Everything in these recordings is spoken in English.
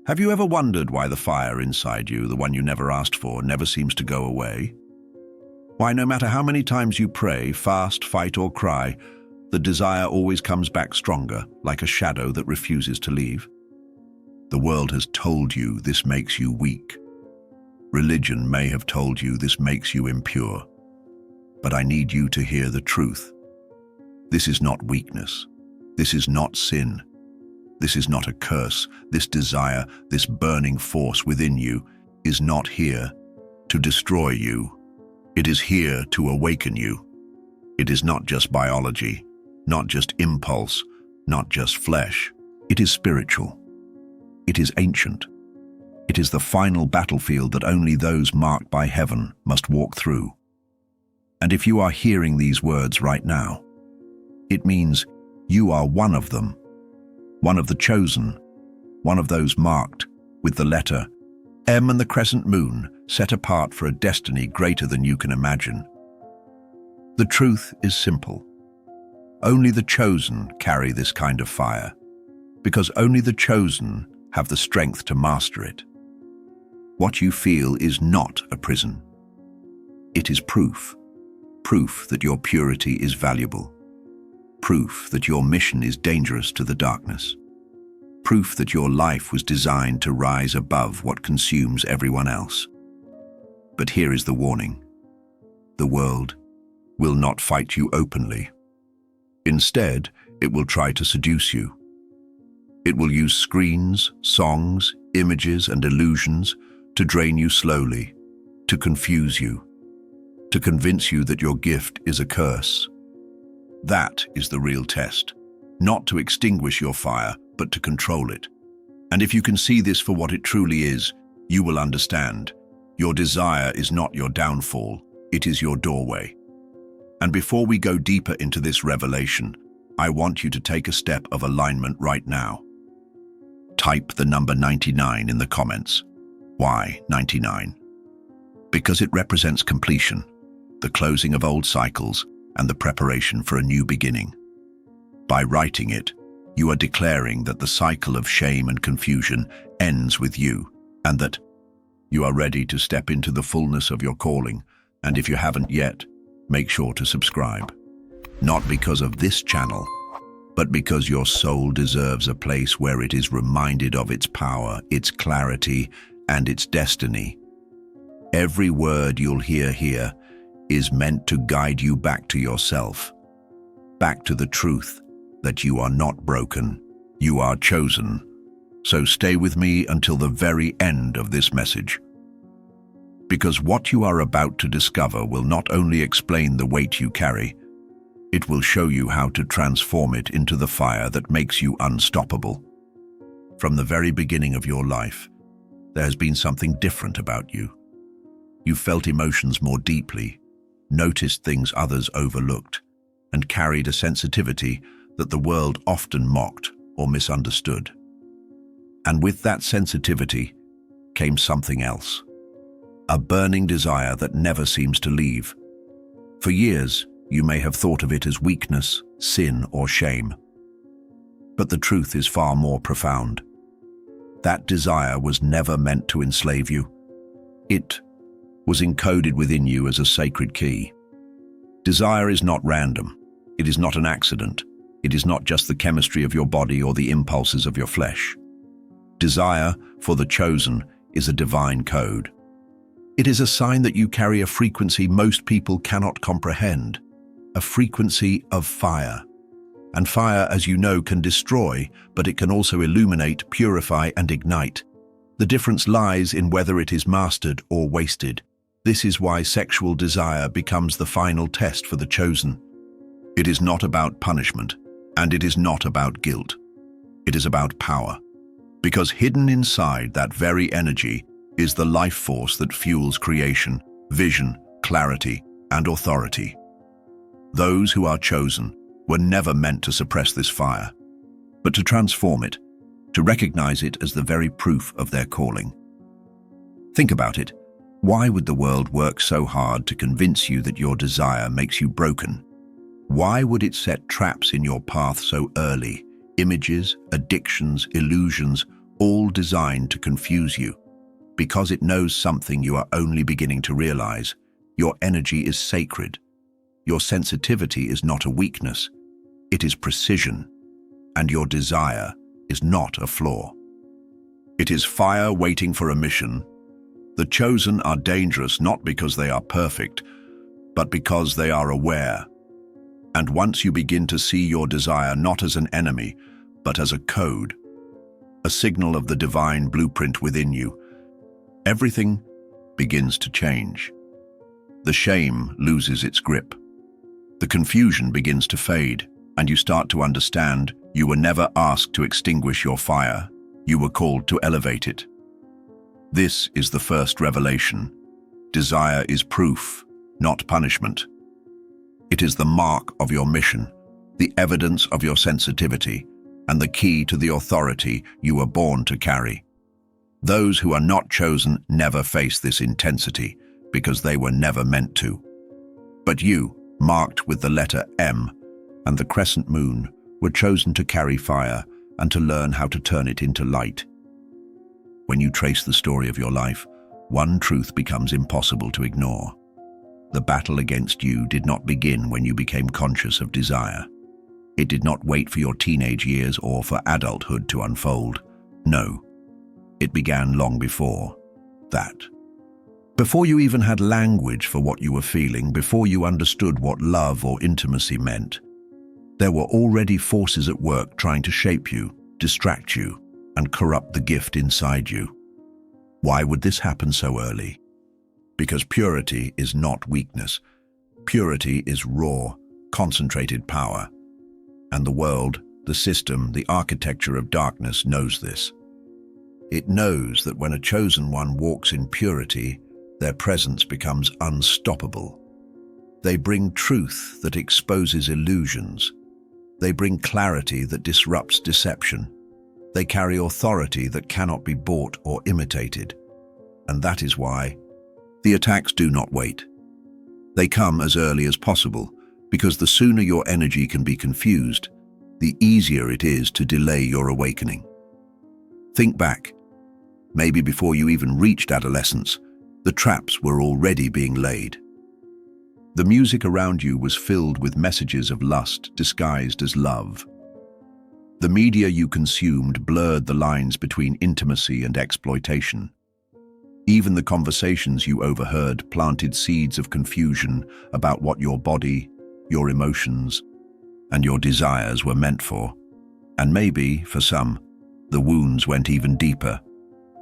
Have you ever wondered why the fire inside you, the one you never asked for, never seems to go away? Why no matter how many times you pray, fast, fight or cry, the desire always comes back stronger, like a shadow that refuses to leave? The world has told you this makes you weak. Religion may have told you this makes you impure. But I need you to hear the truth. This is not weakness. This is not sin. This is not a curse. This desire, this burning force within you, is not here to destroy you. It is here to awaken you. It is not just biology, not just impulse, not just flesh. It is spiritual. It is ancient. It is the final battlefield that only those marked by heaven must walk through. And if you are hearing these words right now, it means you are one of them, one of the chosen, one of those marked with the letter M and the crescent moon, set apart for a destiny greater than you can imagine. The truth is simple. Only the chosen carry this kind of fire, because only the chosen have the strength to master it. What you feel is not a prison. It is proof that your purity is valuable, proof that your mission is dangerous to the darkness, proof that your life was designed to rise above what consumes everyone else. But here is the warning. The world will not fight you openly. Instead, it will try to seduce you. It will use screens, songs, images, and illusions to drain you slowly, to confuse you, to convince you that your gift is a curse. That is the real test, not to extinguish your fire, but to control it. And if you can see this for what it truly is, you will understand. Your desire is not your downfall, it is your doorway. And before we go deeper into this revelation, I want you to take a step of alignment right now. Type the number 99 in the comments. Why 99? Because it represents completion, the closing of old cycles, and the preparation for a new beginning. By writing it, you are declaring that the cycle of shame and confusion ends with you, and that you are ready to step into the fullness of your calling. And if you haven't yet, make sure to subscribe. Not because of this channel, but because your soul deserves a place where it is reminded of its power, its clarity, and its destiny. Every word you'll hear here is meant to guide you back to yourself, back to the truth that you are not broken, you are chosen. So stay with me until the very end of this message. Because what you are about to discover will not only explain the weight you carry, it will show you how to transform it into the fire that makes you unstoppable. From the very beginning of your life, there has been something different about you. You felt emotions more deeply, noticed things others overlooked, and carried a sensitivity that the world often mocked or misunderstood. And with that sensitivity came something else, a burning desire that never seems to leave. For years, you may have thought of it as weakness, sin, or shame. But the truth is far more profound. That desire was never meant to enslave you. It was encoded within you as a sacred key. Desire is not random. It is not an accident. It is not just the chemistry of your body or the impulses of your flesh. Desire, for the chosen, is a divine code. It is a sign that you carry a frequency most people cannot comprehend, a frequency of fire. And fire, as you know, can destroy, but it can also illuminate, purify, and ignite. The difference lies in whether it is mastered or wasted. This is why sexual desire becomes the final test for the chosen. It is not about punishment, and it is not about guilt. It is about power. Because hidden inside that very energy is the life force that fuels creation, vision, clarity, and authority. Those who are chosen were never meant to suppress this fire, but to transform it, to recognize it as the very proof of their calling. Think about it. Why would the world work so hard to convince you that your desire makes you broken? Why would it set traps in your path so early? Images, addictions, illusions, all designed to confuse you, because it knows something you are only beginning to realize. Your energy is sacred. Your sensitivity is not a weakness. It is precision, and your desire is not a flaw. It is fire waiting for a mission. The chosen are dangerous not because they are perfect, but because they are aware. And once you begin to see your desire not as an enemy, but as a code, a signal of the divine blueprint within you, everything begins to change. The shame loses its grip. The confusion begins to fade, and you start to understand you were never asked to extinguish your fire. You were called to elevate it. This is the first revelation. Desire is proof, not punishment. It is the mark of your mission, the evidence of your sensitivity, and the key to the authority you were born to carry. Those who are not chosen never face this intensity because they were never meant to. But you, marked with the letter M and the crescent moon, were chosen to carry fire and to learn how to turn it into light. When you trace the story of your life, one truth becomes impossible to ignore. The battle against you did not begin when you became conscious of desire. It did not wait for your teenage years or for adulthood to unfold. No, it began long before that. Before you even had language for what you were feeling, before you understood what love or intimacy meant, there were already forces at work trying to shape you, distract you, and corrupt the gift inside you. Why would this happen so early? Because purity is not weakness. Purity is raw, concentrated power. And the world, the system, the architecture of darkness knows this. It knows that when a chosen one walks in purity, their presence becomes unstoppable. They bring truth that exposes illusions. They bring clarity that disrupts deception. They carry authority that cannot be bought or imitated. And that is why the attacks do not wait. They come as early as possible, because the sooner your energy can be confused, the easier it is to delay your awakening. Think back. Maybe before you even reached adolescence, the traps were already being laid. The music around you was filled with messages of lust disguised as love. The media you consumed blurred the lines between intimacy and exploitation. Even the conversations you overheard planted seeds of confusion about what your body, your emotions, and your desires were meant for. And maybe, for some, the wounds went even deeper.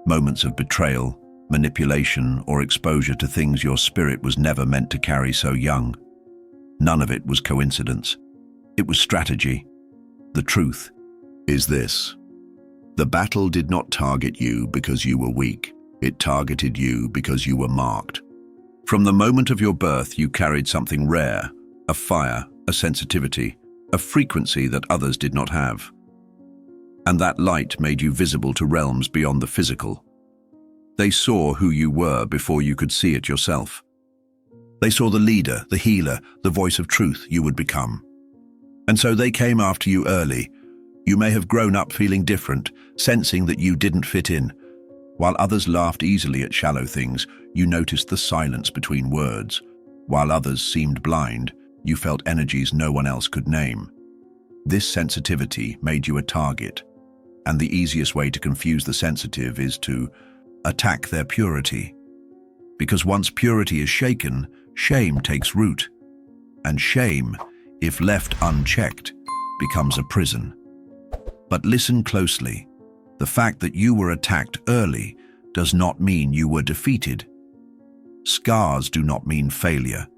Moments of betrayal, manipulation, or exposure to things your spirit was never meant to carry so young. None of it was coincidence. It was strategy. The truth is this: the battle did not target you because you were weak. It targeted you because you were marked. From the moment of your birth, you carried something rare, a fire, a sensitivity, a frequency that others did not have. And that light made you visible to realms beyond the physical. They saw who you were before you could see it yourself. They saw the leader, the healer, the voice of truth you would become. And so they came after you early. You may have grown up feeling different, sensing that you didn't fit in. While others laughed easily at shallow things, you noticed the silence between words. While others seemed blind, you felt energies no one else could name. This sensitivity made you a target, and the easiest way to confuse the sensitive is to attack their purity. Because once purity is shaken, shame takes root. And shame, if left unchecked, becomes a prison. But listen closely. The fact that you were attacked early does not mean you were defeated. Scars do not mean failure.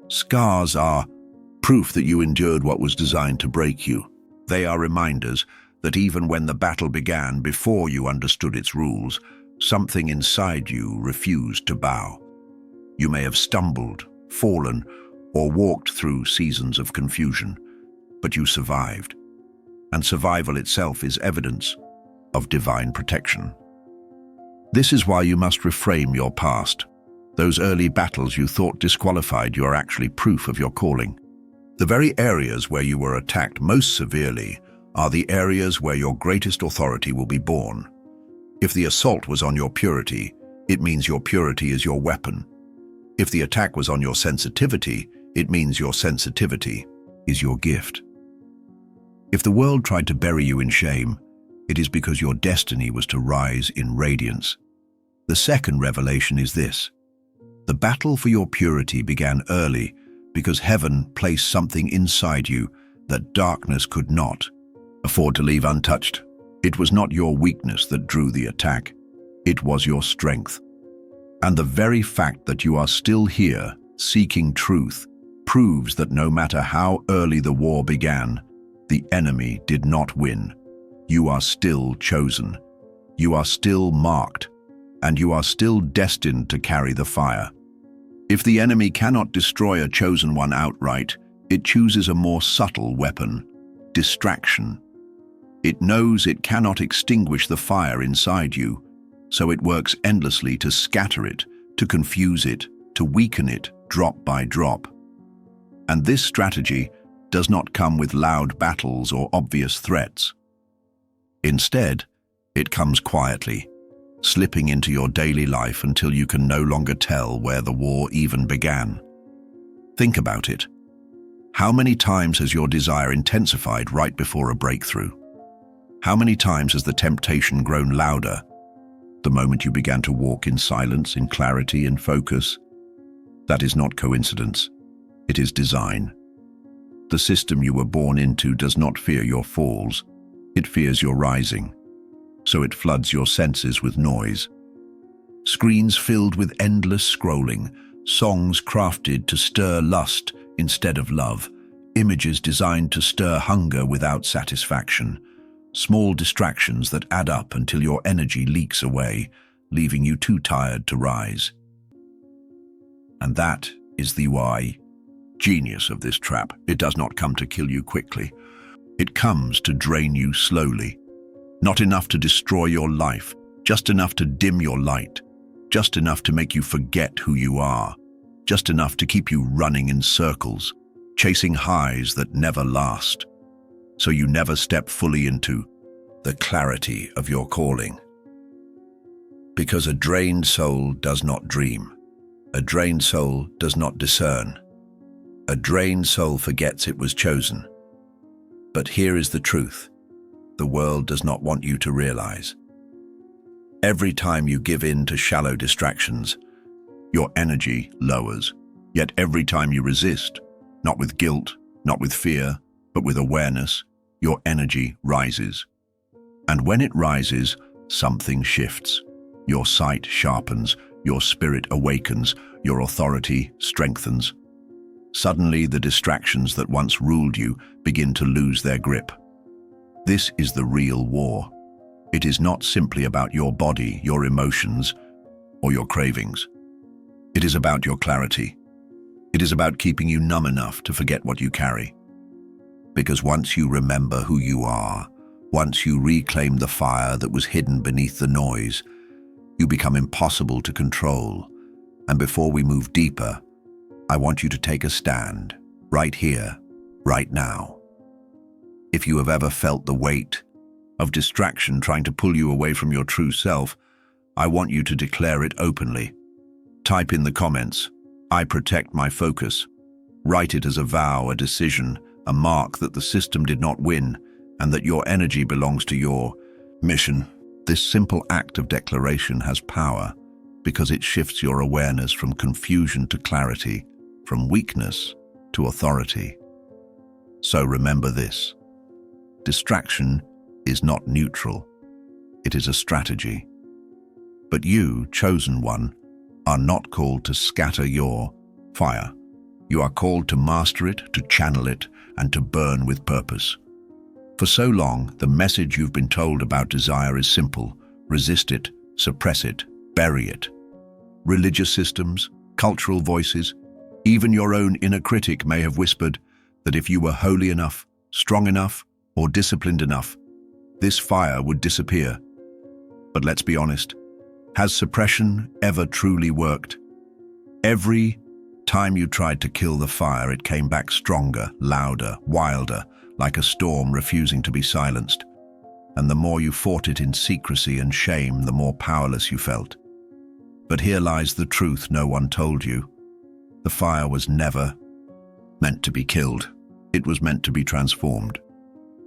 Scars are proof that you endured what was designed to break you. They are reminders that even when the battle began, before you understood its rules, something inside you refused to bow. You may have stumbled, fallen, or walked through seasons of confusion, but you survived. And survival itself is evidence of divine protection. This is why you must reframe your past. Those early battles you thought disqualified you are actually proof of your calling. The very areas where you were attacked most severely are the areas where your greatest authority will be born. If the assault was on your purity, it means your purity is your weapon. If the attack was on your sensitivity, it means your sensitivity is your gift. If the world tried to bury you in shame, it is because your destiny was to rise in radiance. The second revelation is this: the battle for your purity began early because heaven placed something inside you that darkness could not afford to leave untouched. It was not your weakness that drew the attack. It was your strength. And the very fact that you are still here, seeking truth, proves that no matter how early the war began, the enemy did not win. You are still chosen. You are still marked, and you are still destined to carry the fire. If the enemy cannot destroy a chosen one outright, it chooses a more subtle weapon: distraction. It knows it cannot extinguish the fire inside you, so it works endlessly to scatter it, to confuse it, to weaken it drop by drop. And this strategy does not come with loud battles or obvious threats. Instead, it comes quietly, slipping into your daily life until you can no longer tell where the war even began. Think about it. How many times has your desire intensified right before a breakthrough? How many times has the temptation grown louder the moment you began to walk in silence, in clarity, in focus? That is not coincidence. It is design. The system you were born into does not fear your falls. It fears your rising. So it floods your senses with noise. Screens filled with endless scrolling, songs crafted to stir lust instead of love, images designed to stir hunger without satisfaction, small distractions that add up until your energy leaks away, leaving you too tired to rise. And that is the why genius of this trap. It does not come to kill you quickly. It comes to drain you slowly. Not enough to destroy your life, just enough to dim your light, just enough to make you forget who you are, just enough to keep you running in circles, chasing highs that never last, so you never step fully into the clarity of your calling. Because a drained soul does not dream. A drained soul does not discern. A drained soul forgets it was chosen. But here is the truth the world does not want you to realize. Every time you give in to shallow distractions, your energy lowers. Yet every time you resist, not with guilt, not with fear, but with awareness, your energy rises. And when it rises, something shifts. Your sight sharpens, your spirit awakens, your authority strengthens. Suddenly, the distractions that once ruled you begin to lose their grip. This is the real war. It is not simply about your body, your emotions, or your cravings. It is about your clarity. It is about keeping you numb enough to forget what you carry. Because once you remember who you are, once you reclaim the fire that was hidden beneath the noise, you become impossible to control. And before we move deeper, I want you to take a stand, right here, right now. If you have ever felt the weight of distraction trying to pull you away from your true self, I want you to declare it openly. Type in the comments, "I protect my focus." Write it as a vow, a decision, a mark that the system did not win and that your energy belongs to your mission. This simple act of declaration has power because it shifts your awareness from confusion to clarity, from weakness to authority. So remember this: distraction is not neutral. It is a strategy. But you, chosen one, are not called to scatter your fire. You are called to master it, to channel it, and to burn with purpose. For so long, the message you've been told about desire is simple: resist it, suppress it, bury it. Religious systems, cultural voices, even your own inner critic may have whispered that if you were holy enough, strong enough, or disciplined enough, this fire would disappear. But let's be honest, has suppression ever truly worked? Every time you tried to kill the fire, it came back stronger, louder, wilder, like a storm refusing to be silenced. and the more you fought it in secrecy and shame, the more powerless you felt. But here lies the truth no one told you. The fire was never meant to be killed. It was meant to be transformed.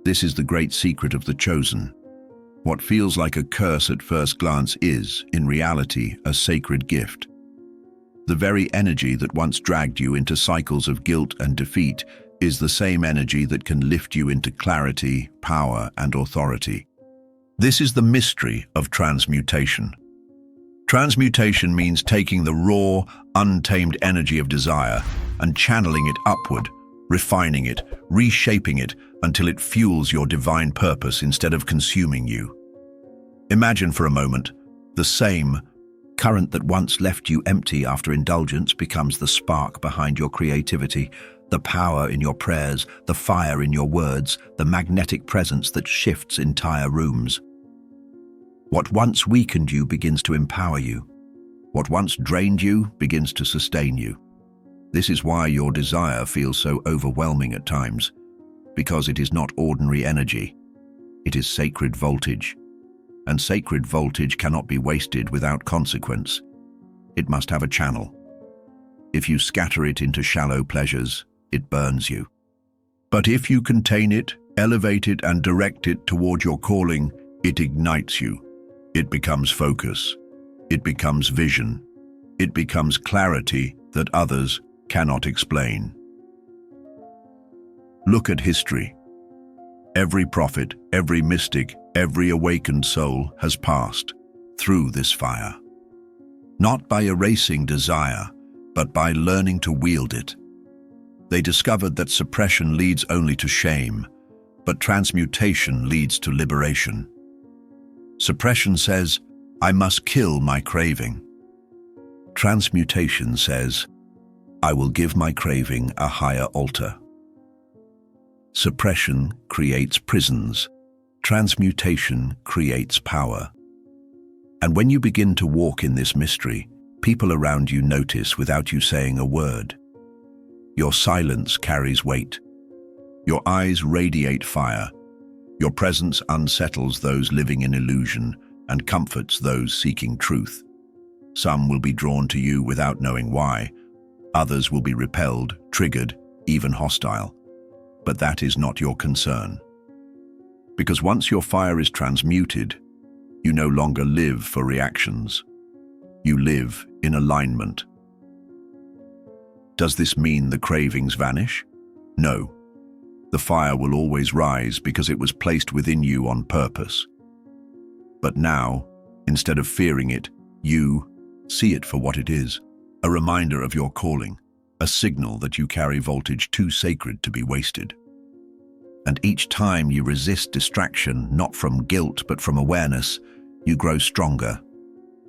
This is the great secret of the chosen. What feels like a curse at first glance is, in reality, a sacred gift. The very energy that once dragged you into cycles of guilt and defeat is the same energy that can lift you into clarity, power, and authority. This is the mystery of transmutation. Transmutation means taking the raw, untamed energy of desire and channeling it upward, refining it, reshaping it until it fuels your divine purpose instead of consuming you. Imagine for a moment the same current that once left you empty after indulgence becomes the spark behind your creativity, the power in your prayers, the fire in your words, the magnetic presence that shifts entire rooms. What once weakened you begins to empower you. What once drained you begins to sustain you. This is why your desire feels so overwhelming at times, because it is not ordinary energy. It is sacred voltage. And sacred voltage cannot be wasted without consequence. It must have a channel. If you scatter it into shallow pleasures, it burns you. But if you contain it, elevate it, and direct it toward your calling, it ignites you. It becomes focus. It becomes vision. It becomes clarity that others cannot explain. Look at history. Every prophet, every mystic, every awakened soul has passed through this fire. Not by erasing desire, but by learning to wield it. They discovered that suppression leads only to shame, but transmutation leads to liberation. Suppression says, I must kill my craving. Transmutation says, I will give my craving a higher altar. Suppression creates prisons. Transmutation creates power. And when you begin to walk in this mystery, people around you notice without you saying a word. Your silence carries weight. Your eyes radiate fire. Your presence unsettles those living in illusion and comforts those seeking truth. Some will be drawn to you without knowing why. Others will be repelled, triggered, even hostile. But that is not your concern. Because once your fire is transmuted, you no longer live for reactions. You live in alignment. Does this mean the cravings vanish? No. The fire will always rise because it was placed within you on purpose. But now, instead of fearing it, you see it for what it is, a reminder of your calling, a signal that you carry voltage too sacred to be wasted. And each time you resist distraction, not from guilt but from awareness, you grow stronger.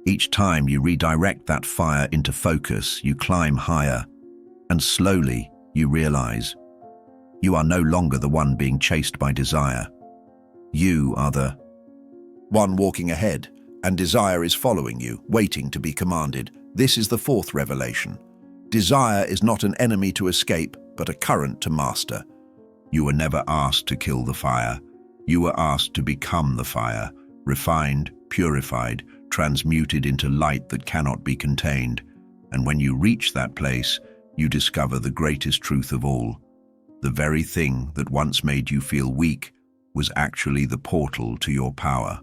Each time you redirect that fire into focus, you climb higher, and slowly you realize you are no longer the one being chased by desire. You are the one walking ahead, and desire is following you, waiting to be commanded. This is the fourth revelation. Desire is not an enemy to escape, but a current to master. You were never asked to kill the fire. You were asked to become the fire, refined, purified, transmuted into light that cannot be contained. And when you reach that place, you discover the greatest truth of all. The very thing that once made you feel weak was actually the portal to your power.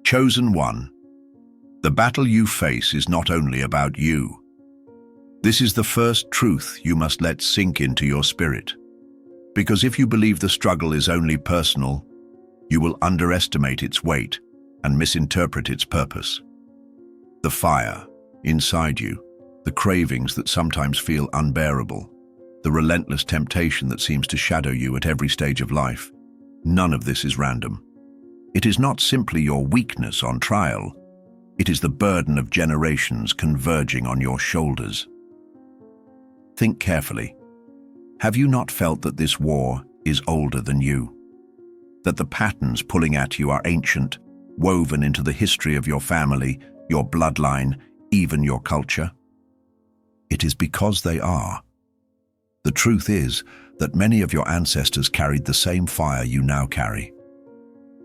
Chosen one. The battle you face is not only about you. This is the first truth you must let sink into your spirit. Because if you believe the struggle is only personal, you will underestimate its weight and misinterpret its purpose. The fire inside you, the cravings that sometimes feel unbearable, the relentless temptation that seems to shadow you at every stage of life, none of this is random. It is not simply your weakness on trial. It is the burden of generations converging on your shoulders. Think carefully. Have you not felt that this war is older than you? That the patterns pulling at you are ancient, woven into the history of your family, your bloodline, even your culture? It is because they are. The truth is that many of your ancestors carried the same fire you now carry.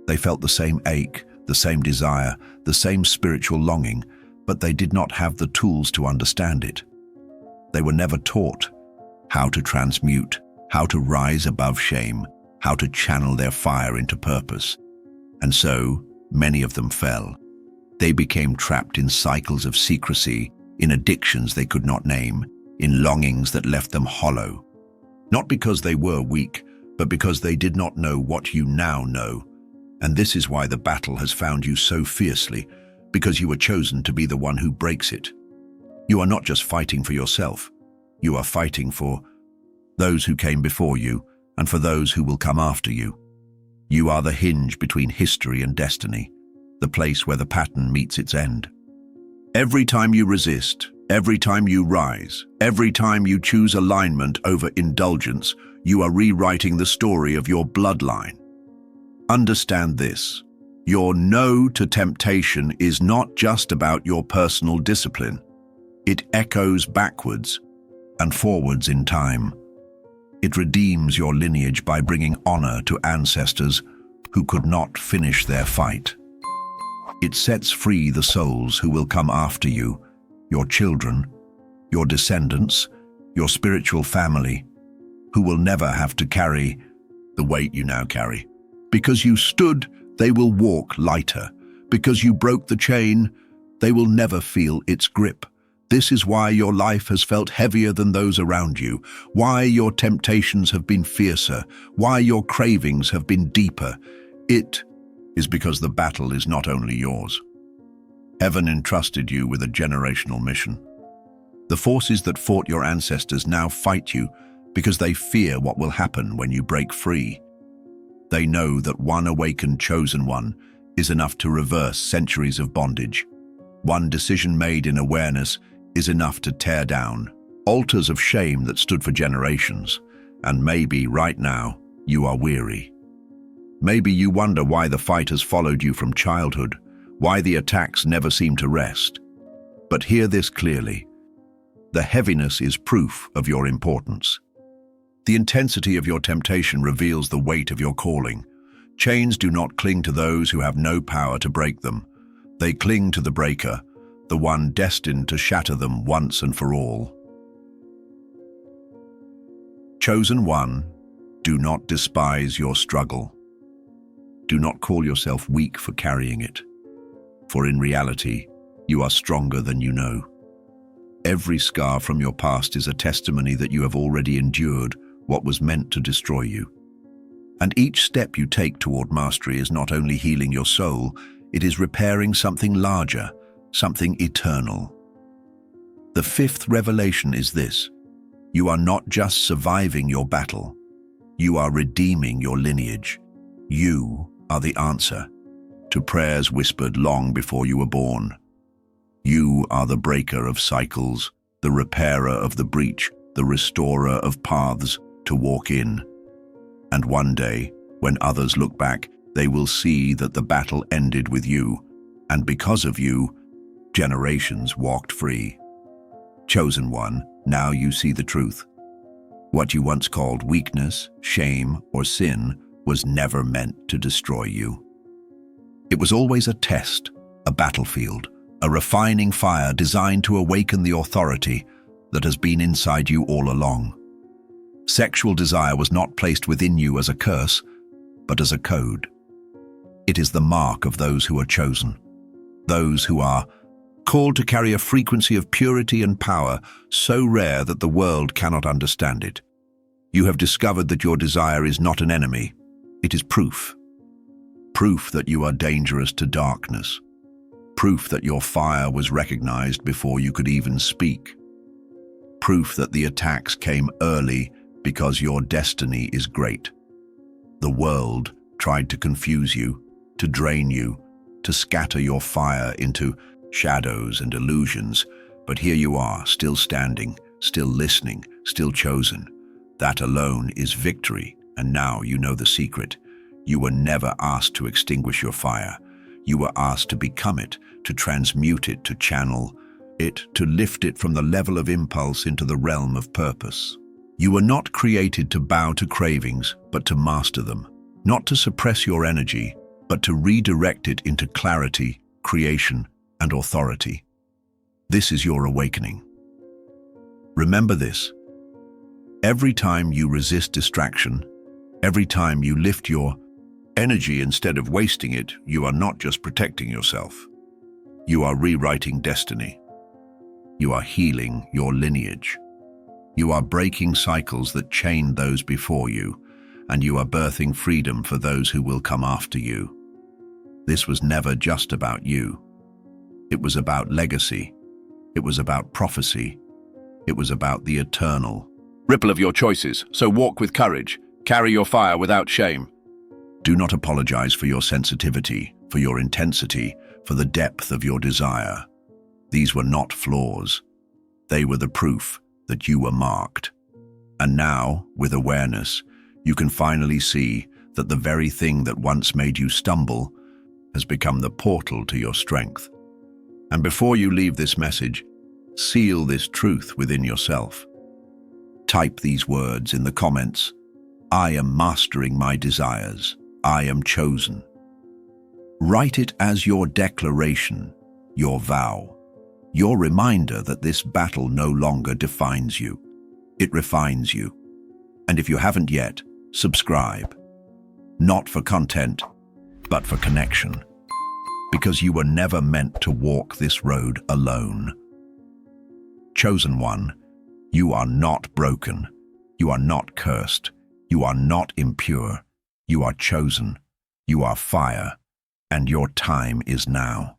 They felt the same ache, the same desire, the same spiritual longing, but they did not have the tools to understand it. They were never taught how to transmute, how to rise above shame, how to channel their fire into purpose. And so, many of them fell. They became trapped in cycles of secrecy, in addictions they could not name, in longings that left them hollow. Not because they were weak, but because they did not know what you now know. And this is why the battle has found you so fiercely, because you were chosen to be the one who breaks it. You are not just fighting for yourself. You are fighting for those who came before you and for those who will come after you. You are the hinge between history and destiny, the place where the pattern meets its end. Every time you resist, every time you rise, every time you choose alignment over indulgence, you are rewriting the story of your bloodline. Understand this. Your no to temptation is not just about your personal discipline. It echoes backwards and forwards in time. It redeems your lineage by bringing honor to ancestors who could not finish their fight. It sets free the souls who will come after you, your children, your descendants, your spiritual family, who will never have to carry the weight you now carry. Because you stood, they will walk lighter. Because you broke the chain, they will never feel its grip. This is why your life has felt heavier than those around you, why your temptations have been fiercer, why your cravings have been deeper. It is because the battle is not only yours. Heaven entrusted you with a generational mission. The forces that fought your ancestors now fight you because they fear what will happen when you break free. They know that one awakened chosen one is enough to reverse centuries of bondage. One decision made in awareness is enough to tear down altars of shame that stood for generations. And maybe right now you are weary. Maybe you wonder why the fight has followed you from childhood, why the attacks never seem to rest. But hear this clearly. The heaviness is proof of your importance. The intensity of your temptation reveals the weight of your calling. Chains do not cling to those who have no power to break them. They cling to the breaker, the one destined to shatter them once and for all. Chosen one, do not despise your struggle. Do not call yourself weak for carrying it, for in reality, you are stronger than you know. Every scar from your past is a testimony that you have already endured what was meant to destroy you. And each step you take toward mastery is not only healing your soul, it is repairing something larger, something eternal. The fifth revelation is this: you are not just surviving your battle, you are redeeming your lineage. You are the answer to prayers whispered long before you were born. You are the breaker of cycles, the repairer of the breach, the restorer of paths to walk in. And one day, when others look back, they will see that the battle ended with you, and because of you, generations walked free. Chosen one, now you see the truth. What you once called weakness, shame, or sin was never meant to destroy you. It was always a test, a battlefield, a refining fire designed to awaken the authority that has been inside you all along. Sexual desire was not placed within you as a curse, but as a code. It is the mark of those who are chosen, those who are called to carry a frequency of purity and power so rare that the world cannot understand it. You have discovered that your desire is not an enemy. It is proof. Proof that you are dangerous to darkness. Proof that your fire was recognized before you could even speak. Proof that the attacks came early because your destiny is great. The world tried to confuse you, to drain you, to scatter your fire into shadows and illusions, but here you are, still standing, still listening, still chosen. That alone is victory, and now you know the secret. You were never asked to extinguish your fire. You were asked to become it, to transmute it, to channel it, to lift it from the level of impulse into the realm of purpose. You were not created to bow to cravings, but to master them. Not to suppress your energy, but to redirect it into clarity, creation, and authority. This is your awakening. Remember this. Every time you resist distraction, every time you lift your energy instead of wasting it, you are not just protecting yourself. You are rewriting destiny. You are healing your lineage. You are breaking cycles that chain those before you, and you are birthing freedom for those who will come after you. This was never just about you. It was about legacy. It was about prophecy. It was about the eternal. Ripple of your choices, so walk with courage. Carry your fire without shame. Do not apologize for your sensitivity, for your intensity, for the depth of your desire. These were not flaws. They were the proof that you were marked. And now, with awareness, you can finally see that the very thing that once made you stumble has become the portal to your strength. And before you leave this message, seal this truth within yourself. Type these words in the comments. I am mastering my desires. I am chosen. Write it as your declaration, your vow, your reminder that this battle no longer defines you. It refines you. And if you haven't yet, subscribe. Not for content, but for connection. Because you were never meant to walk this road alone. Chosen one, you are not broken. You are not cursed. You are not impure. You are chosen. You are fire. And your time is now.